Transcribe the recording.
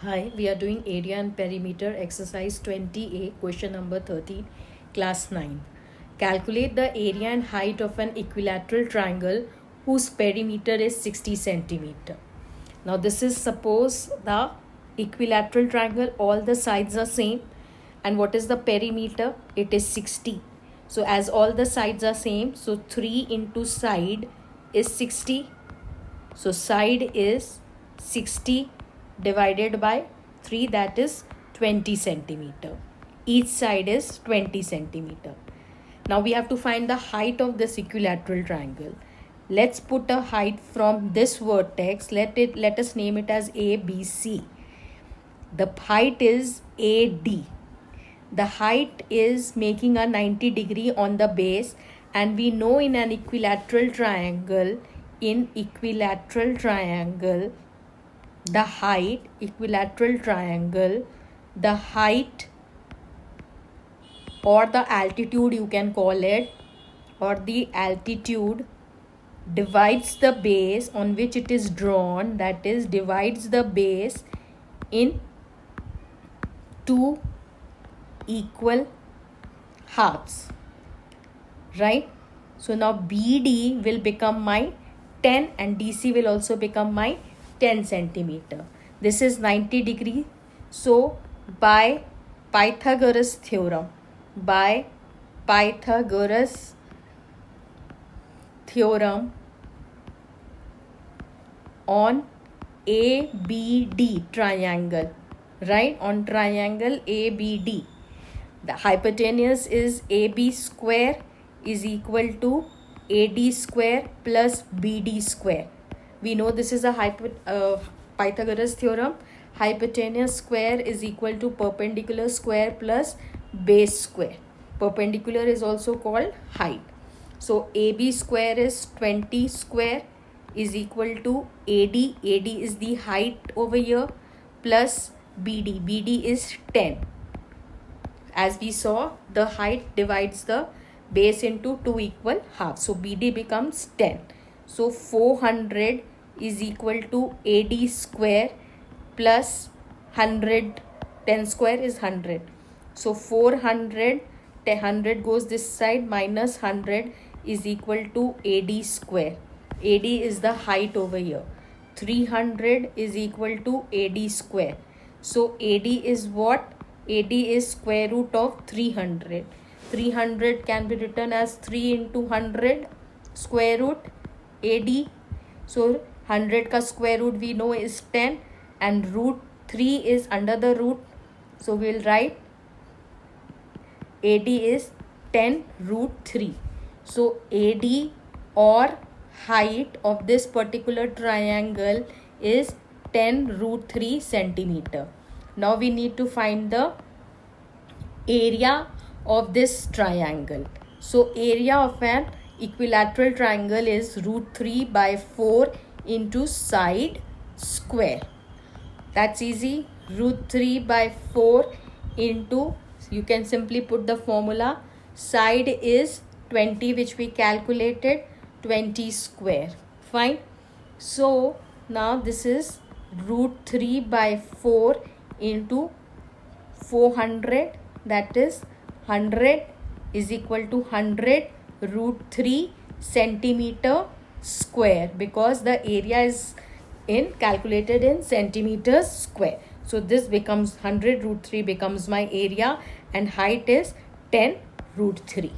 Hi, we are doing area and perimeter exercise 20A, question number 13, class 9. Calculate the area and height of an equilateral triangle whose perimeter is 60 centimeter. Now this is suppose the equilateral triangle, all the sides are same, and what is the perimeter? It is 60. So as all the sides are same, so 3 into side is 60. So side is 60 divided by 3, that is 20 centimeter. Each side is 20 centimeter. Now we have to find the height of this equilateral triangle. Let's put a height from this vertex. Let us name it as ABC. The height is AD. The height is making a 90 degree on the base, and we know in an equilateral triangle, the height or the altitude, you can call it, or the altitude divides the base on which it is drawn, that is divides the base in two equal halves, right? So now BD will become my 10 and DC will also become my 10 centimeter. This is 90 degree. So by Pythagoras theorem on ABD triangle, right? On triangle ABD, the hypotenuse is AB square is equal to AD square plus BD square. We know this is a Pythagoras theorem. Hypotenuse square is equal to perpendicular square plus base square. Perpendicular is also called height. So AB square is 20 square is equal to AD. AD is the height over here plus BD. BD is 10. As we saw, the height divides the base into two equal halves. So BD becomes 10. So 400 is equal to AD square plus 100. 10 square is 100. So 400, 100 goes this side, minus 100 is equal to AD square. AD is the height over here. 300 is equal to AD square. So AD is what? AD is square root of 300. 300 can be written as 3 into 100 square root AD. So 100 ka square root we know is 10 and root 3 is under the root. So we will write AD is 10 root 3. So AD or height of this particular triangle is 10 root 3 centimeter. Now we need to find the area of this triangle. So area of an equilateral triangle is root 3 by 4 into side square. That's easy. Root 3 by 4 into, you can simply put the formula, side is 20 which we calculated, 20 square. Fine. So now this is root 3 by 4 into 400, that is 100 is equal to 100 root 3 centimeter square, because the area is calculated in centimeters square. So this becomes 100 root 3 becomes my area, and height is 10 root 3.